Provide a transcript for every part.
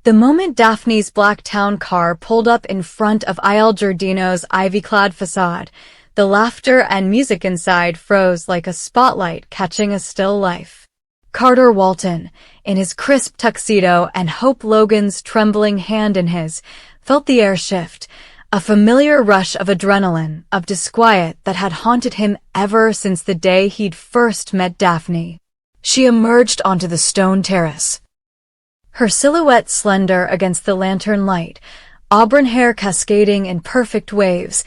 The moment Daphne's black town car pulled up in front of Il Giardino's ivy-clad facade, the laughter and music inside froze like a spotlight catching a still life. Carter Walton, in his crisp tuxedo and Hope Logan's trembling hand in his, felt the air shift, a familiar rush of adrenaline, of disquiet that had haunted him ever since the day he'd first met Daphne. She emerged onto the stone terrace. Her silhouette slender against the lantern light, auburn hair cascading in perfect waves,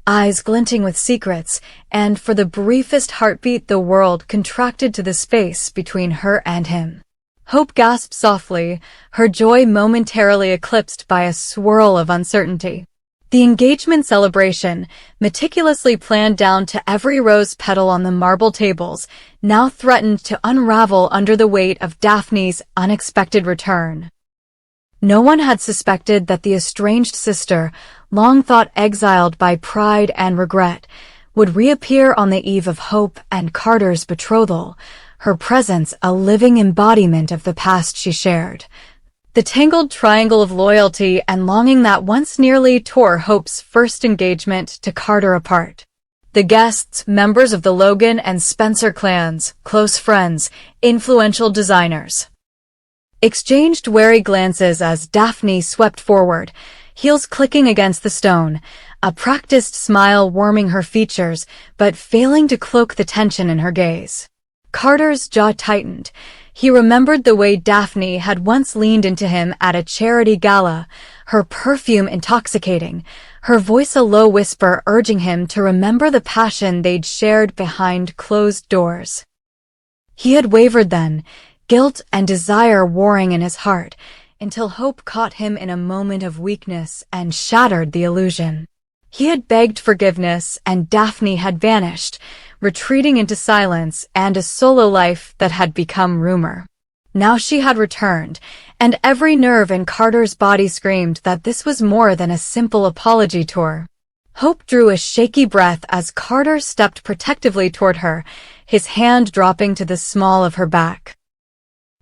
eyes glinting with secrets, and for the briefest heartbeat the world contracted to the space between her and him. Hope gasped softly, her joy momentarily eclipsed by a swirl of uncertainty. The engagement celebration, meticulously planned down to every rose petal on the marble tables, now threatened to unravel under the weight of Daphne's unexpected return. No one had suspected that the estranged sister, long thought exiled by pride and regret, would reappear on the eve of Hope and Carter's betrothal, her presence a living embodiment of the past she shared. The tangled triangle of loyalty and longing that once nearly tore Hope's first engagement to Carter apart. The guests, members of the Logan and Spencer clans, close friends, influential designers, exchanged wary glances as Daphne swept forward, heels clicking against the stone, a practiced smile warming her features, but failing to cloak the tension in her gaze. Carter's jaw tightened. He remembered the way Daphne had once leaned into him at a charity gala, her perfume intoxicating, her voice a low whisper urging him to remember the passion they'd shared behind closed doors. He had wavered then, guilt and desire warring in his heart, until Hope caught him in a moment of weakness and shattered the illusion. He had begged forgiveness and Daphne had vanished, retreating into silence and a solo life that had become rumor. Now she had returned, and every nerve in Carter's body screamed that this was more than a simple apology tour. Hope drew a shaky breath as Carter stepped protectively toward her, his hand dropping to the small of her back.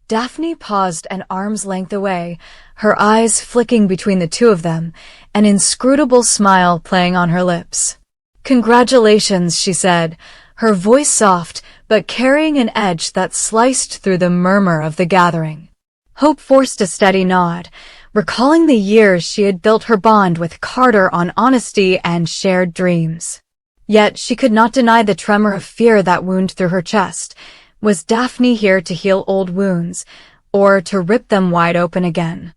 Daphne paused an arm's length away, her eyes flicking between the two of them, an inscrutable smile playing on her lips. "Congratulations," she said, her voice soft, but carrying an edge that sliced through the murmur of the gathering. Hope forced a steady nod, recalling the years she had built her bond with Carter on honesty and shared dreams. Yet she could not deny the tremor of fear that wound through her chest. Was Daphne here to heal old wounds, or to rip them wide open again?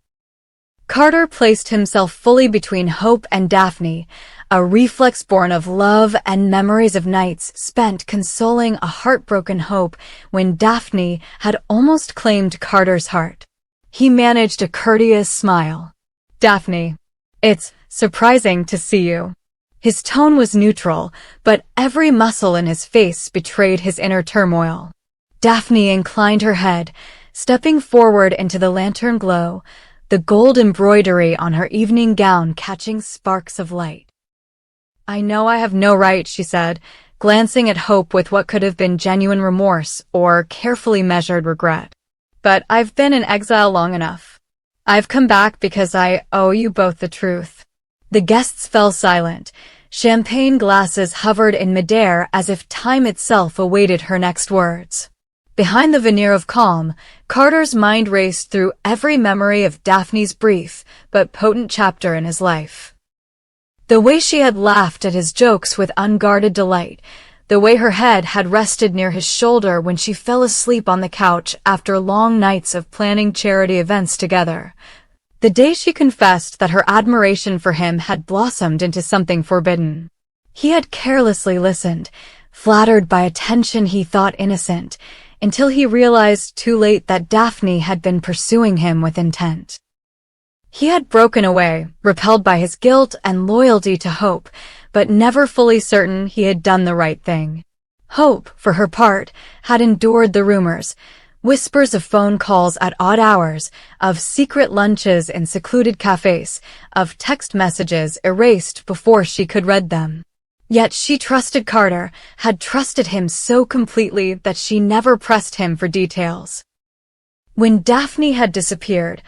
Carter placed himself fully between Hope and Daphne, a reflex born of love and memories of nights spent consoling a heartbroken Hope when Daphne had almost claimed Carter's heart. He managed a courteous smile. "Daphne, it's surprising to see you." His tone was neutral, but every muscle in his face betrayed his inner turmoil. Daphne inclined her head, stepping forward into the lantern glow, the gold embroidery on her evening gown catching sparks of light. "I know I have no right," she said, glancing at Hope with what could have been genuine remorse or carefully measured regret. "But I've been in exile long enough. I've come back because I owe you both the truth." The guests fell silent. Champagne glasses hovered in midair as if time itself awaited her next words. Behind the veneer of calm, Carter's mind raced through every memory of Daphne's brief but potent chapter in his life. The way she had laughed at his jokes with unguarded delight, the way her head had rested near his shoulder when she fell asleep on the couch after long nights of planning charity events together. The day she confessed that her admiration for him had blossomed into something forbidden. He had carelessly listened, flattered by attention he thought innocent, until he realized too late that Daphne had been pursuing him with intent. He had broken away, repelled by his guilt and loyalty to Hope, but never fully certain he had done the right thing. Hope, for her part, had endured the rumors, whispers of phone calls at odd hours, of secret lunches in secluded cafes, of text messages erased before she could read them. Yet she trusted Carter, had trusted him so completely that she never pressed him for details. When Daphne had disappeared,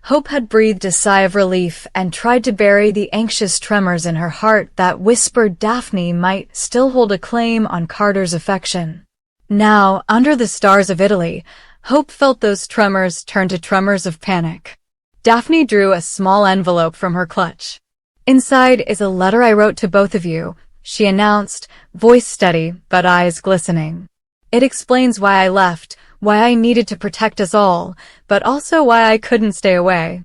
Hope had breathed a sigh of relief and tried to bury the anxious tremors in her heart that whispered Daphne might still hold a claim on Carter's affection. Now, under the stars of Italy, Hope felt those tremors turn to tremors of panic. Daphne drew a small envelope from her clutch. "Inside is a letter I wrote to both of you," she announced, voice steady but eyes glistening. "It explains why I left, why I needed to protect us all, but also why I couldn't stay away."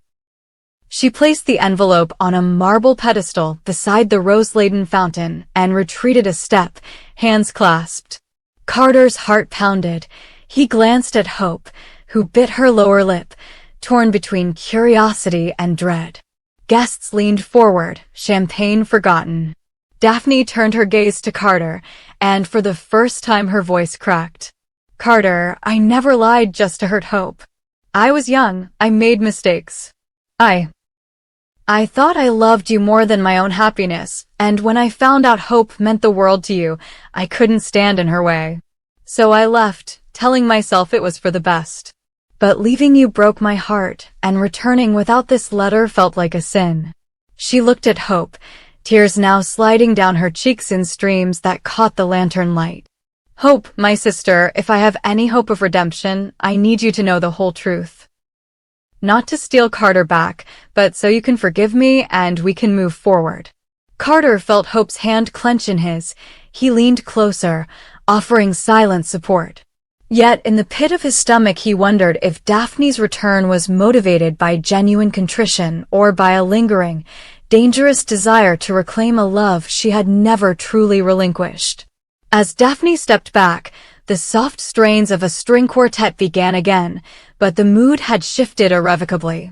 She placed the envelope on a marble pedestal beside the rose-laden fountain and retreated a step, hands clasped. Carter's heart pounded. He glanced at Hope, who bit her lower lip, torn between curiosity and dread. Guests leaned forward, champagne forgotten. Daphne turned her gaze to Carter, and for the first time her voice cracked. "Carter, I never lied just to hurt Hope. I was young, I made mistakes. I thought I loved you more than my own happiness, and when I found out Hope meant the world to you, I couldn't stand in her way. So I left, telling myself it was for the best. But leaving you broke my heart, and returning without this letter felt like a sin." She looked at Hope, tears now sliding down her cheeks in streams that caught the lantern light. "Hope, my sister, if I have any hope of redemption, I need you to know the whole truth. Not to steal Carter back, but so you can forgive me and we can move forward." Carter felt Hope's hand clench in his. He leaned closer, offering silent support. Yet in the pit of his stomach he wondered if Daphne's return was motivated by genuine contrition or by a lingering, dangerous desire to reclaim a love she had never truly relinquished. As Daphne stepped back, the soft strains of a string quartet began again, but the mood had shifted irrevocably.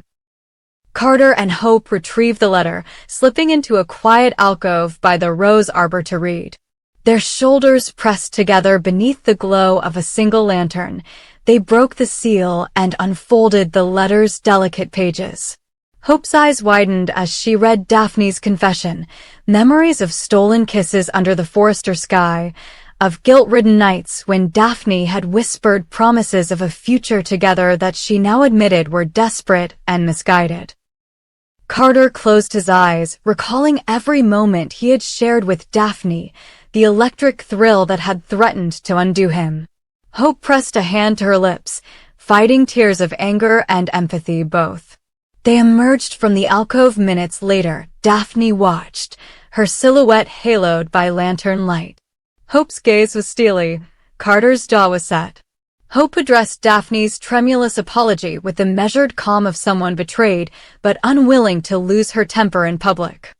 Carter and Hope retrieved the letter, slipping into a quiet alcove by the rose arbor to read. Their shoulders pressed together beneath the glow of a single lantern, they broke the seal and unfolded the letter's delicate pages. Hope's eyes widened as she read Daphne's confession, memories of stolen kisses under the forester sky, of guilt-ridden nights when Daphne had whispered promises of a future together that she now admitted were desperate and misguided. Carter closed his eyes, recalling every moment he had shared with Daphne, the electric thrill that had threatened to undo him. Hope pressed a hand to her lips, fighting tears of anger and empathy both. They emerged from the alcove minutes later. Daphne watched, her silhouette haloed by lantern light. Hope's gaze was steely. Carter's jaw was set. Hope addressed Daphne's tremulous apology with the measured calm of someone betrayed, but unwilling to lose her temper in public.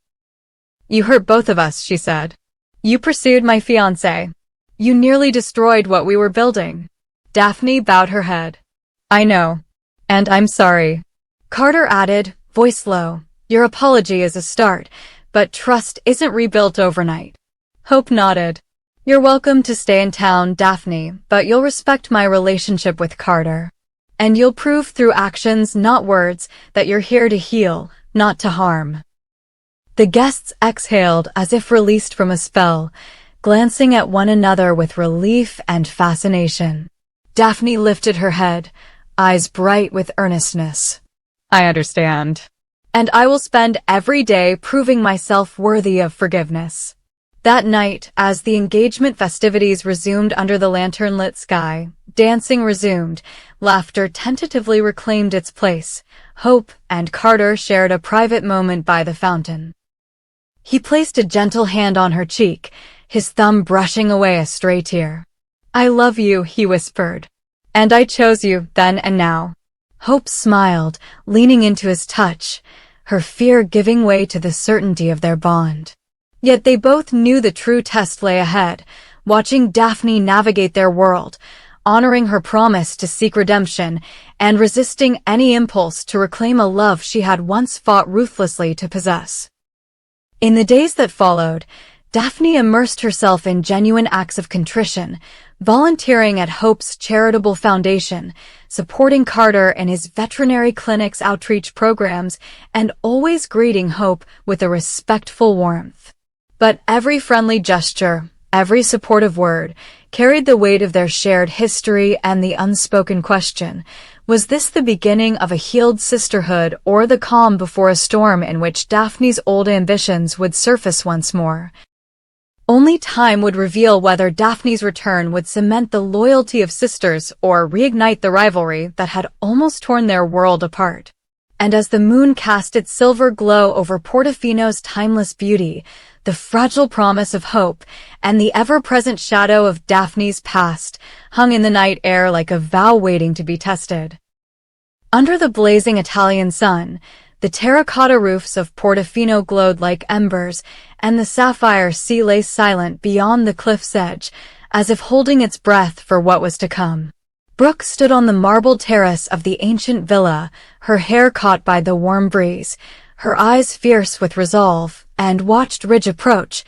"You hurt both of us," she said. "You pursued my fiancé. You nearly destroyed what we were building." Daphne bowed her head. "I know. And I'm sorry." Carter added, voice low, "Your apology is a start, but trust isn't rebuilt overnight." Hope nodded. "You're welcome to stay in town, Daphne, but you'll respect my relationship with Carter. And you'll prove through actions, not words, that you're here to heal, not to harm." The guests exhaled as if released from a spell, glancing at one another with relief and fascination. Daphne lifted her head, eyes bright with earnestness. "I understand. And I will spend every day proving myself worthy of forgiveness." That night, as the engagement festivities resumed under the lantern-lit sky, dancing resumed, laughter tentatively reclaimed its place. Hope and Carter shared a private moment by the fountain. He placed a gentle hand on her cheek, his thumb brushing away a stray tear. "I love you," he whispered. "And I chose you, then and now." Hope smiled, leaning into his touch, her fear giving way to the certainty of their bond. Yet they both knew the true test lay ahead, watching Daphne navigate their world, honoring her promise to seek redemption, and resisting any impulse to reclaim a love she had once fought ruthlessly to possess. In the days that followed, Daphne immersed herself in genuine acts of contrition, volunteering at Hope's charitable foundation, supporting Carter in his veterinary clinic's outreach programs, and always greeting Hope with a respectful warmth. But every friendly gesture, every supportive word, carried the weight of their shared history and the unspoken question, Was this the beginning of a healed sisterhood or the calm before a storm in which Daphne's old ambitions would surface once more? Only time would reveal whether Daphne's return would cement the loyalty of sisters or reignite the rivalry that had almost torn their world apart. And as the moon cast its silver glow over Portofino's timeless beauty, the fragile promise of hope and the ever-present shadow of Daphne's past hung in the night air like a vow waiting to be tested. Under the blazing Italian sun, the terracotta roofs of Portofino glowed like embers, and the sapphire sea lay silent beyond the cliff's edge, as if holding its breath for what was to come. Brooke stood on the marble terrace of the ancient villa, her hair caught by the warm breeze, her eyes fierce with resolve, and watched Ridge approach,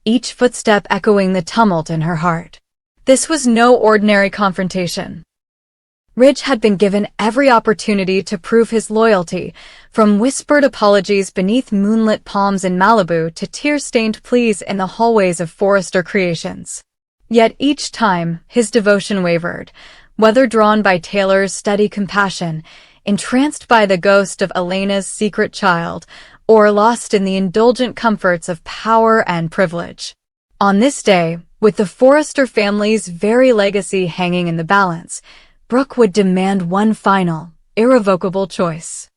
each footstep echoing the tumult in her heart. This was no ordinary confrontation. Ridge had been given every opportunity to prove his loyalty, from whispered apologies beneath moonlit palms in Malibu to tear-stained pleas in the hallways of Forrester Creations. Yet each time, his devotion wavered, whether drawn by Taylor's steady compassion, entranced by the ghost of Elena's secret child, or lost in the indulgent comforts of power and privilege. On this day, with the Forrester family's very legacy hanging in the balance, Brooke would demand one final, irrevocable choice.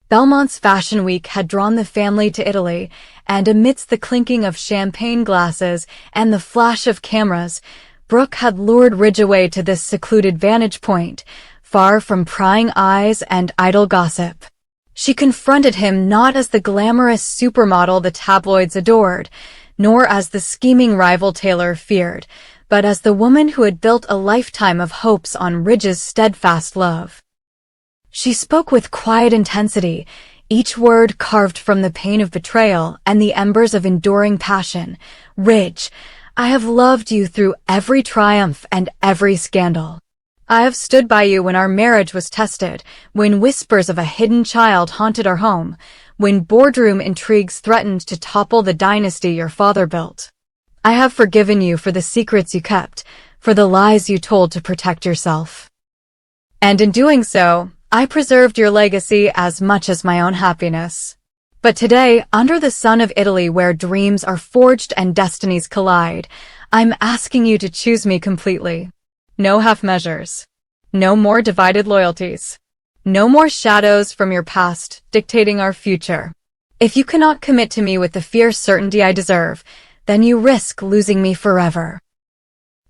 Belmont's Fashion Week had drawn the family to Italy, and amidst the clinking of champagne glasses and the flash of cameras, Brooke had lured Ridge away to this secluded vantage point, far from prying eyes and idle gossip. She confronted him not as the glamorous supermodel the tabloids adored, nor as the scheming rival Taylor feared, but as the woman who had built a lifetime of hopes on Ridge's steadfast love. She spoke with quiet intensity, each word carved from the pain of betrayal and the embers of enduring passion. "Ridge, I have loved you through every triumph and every scandal. I have stood by you when our marriage was tested, when whispers of a hidden child haunted our home, when boardroom intrigues threatened to topple the dynasty your father built. I have forgiven you for the secrets you kept, for the lies you told to protect yourself. And in doing so, I preserved your legacy as much as my own happiness. But today, under the sun of Italy where dreams are forged and destinies collide, I'm asking you to choose me completely. No half measures. No more divided loyalties. No more shadows from your past dictating our future. If you cannot commit to me with the fierce certainty I deserve, then you risk losing me forever.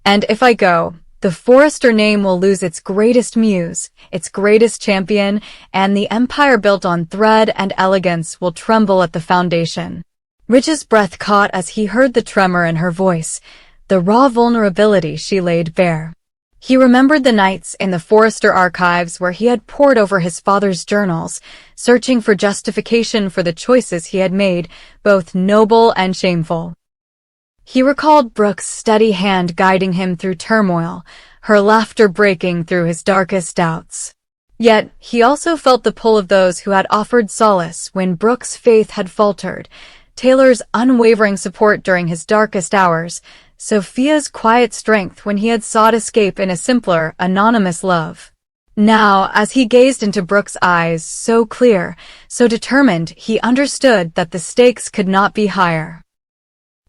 And if I go, the Forrester name will lose its greatest muse, its greatest champion, and the empire built on thread and elegance will tremble at the foundation." Ridge's breath caught as he heard the tremor in her voice, the raw vulnerability she laid bare. He remembered the nights in the Forrester archives where he had pored over his father's journals, searching for justification for the choices he had made, both noble and shameful. He recalled Brooke's steady hand guiding him through turmoil, her laughter breaking through his darkest doubts. Yet, he also felt the pull of those who had offered solace when Brooke's faith had faltered, Taylor's unwavering support during his darkest hours, Sophia's quiet strength when he had sought escape in a simpler, anonymous love. Now, as he gazed into Brooke's eyes, so clear, so determined, he understood that the stakes could not be higher.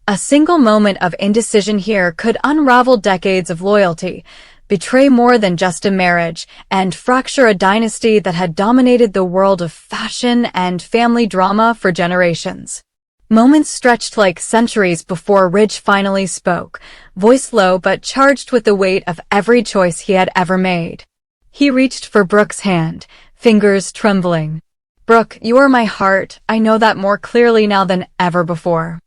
A single moment of indecision here could unravel decades of loyalty, betray more than just a marriage, and fracture a dynasty that had dominated the world of fashion and family drama for generations. Moments stretched like centuries before Ridge finally spoke, voice low but charged with the weight of every choice he had ever made. He reached for Brooke's hand, fingers trembling. "Brooke, you are my heart, I know that more clearly now than ever before.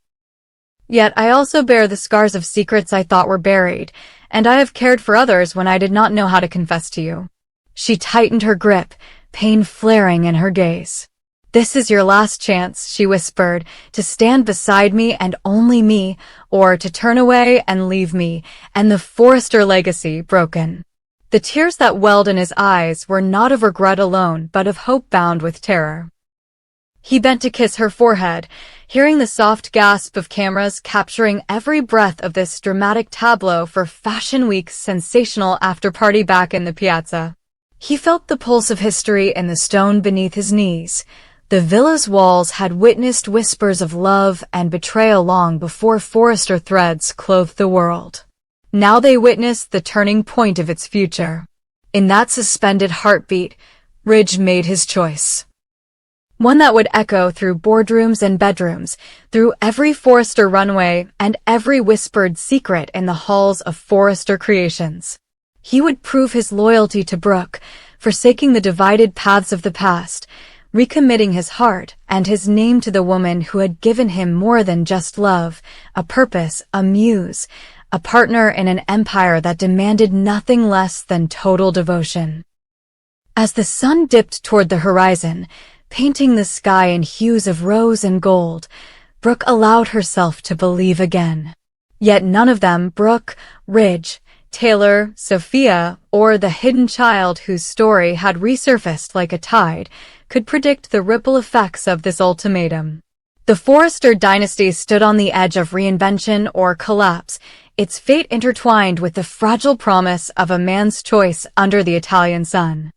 Yet I also bear the scars of secrets I thought were buried, and I have cared for others when I did not know how to confess to you." She tightened her grip, pain flaring in her gaze. "This is your last chance," she whispered, "to stand beside me and only me, or to turn away and leave me, and the Forrester legacy broken." The tears that welled in his eyes were not of regret alone, but of hope bound with terror. He bent to kiss her forehead, hearing the soft gasp of cameras capturing every breath of this dramatic tableau for Fashion Week's sensational after-party back in the piazza. He felt the pulse of history in the stone beneath his knees. The villa's walls had witnessed whispers of love and betrayal long before Forrester threads clothed the world. Now they witnessed the turning point of its future. In that suspended heartbeat, Ridge made his choice. One that would echo through boardrooms and bedrooms, through every Forrester runway and every whispered secret in the halls of Forrester Creations. He would prove his loyalty to Brooke, forsaking the divided paths of the past, recommitting his heart and his name to the woman who had given him more than just love, a purpose, a muse, a partner in an empire that demanded nothing less than total devotion. As the sun dipped toward the horizon, painting the sky in hues of rose and gold, Brooke allowed herself to believe again. Yet none of them, Brooke, Ridge, Taylor, Sophia, or the hidden child whose story had resurfaced like a tide, could predict the ripple effects of this ultimatum. The Forrester dynasty stood on the edge of reinvention or collapse, its fate intertwined with the fragile promise of a man's choice under the Italian sun.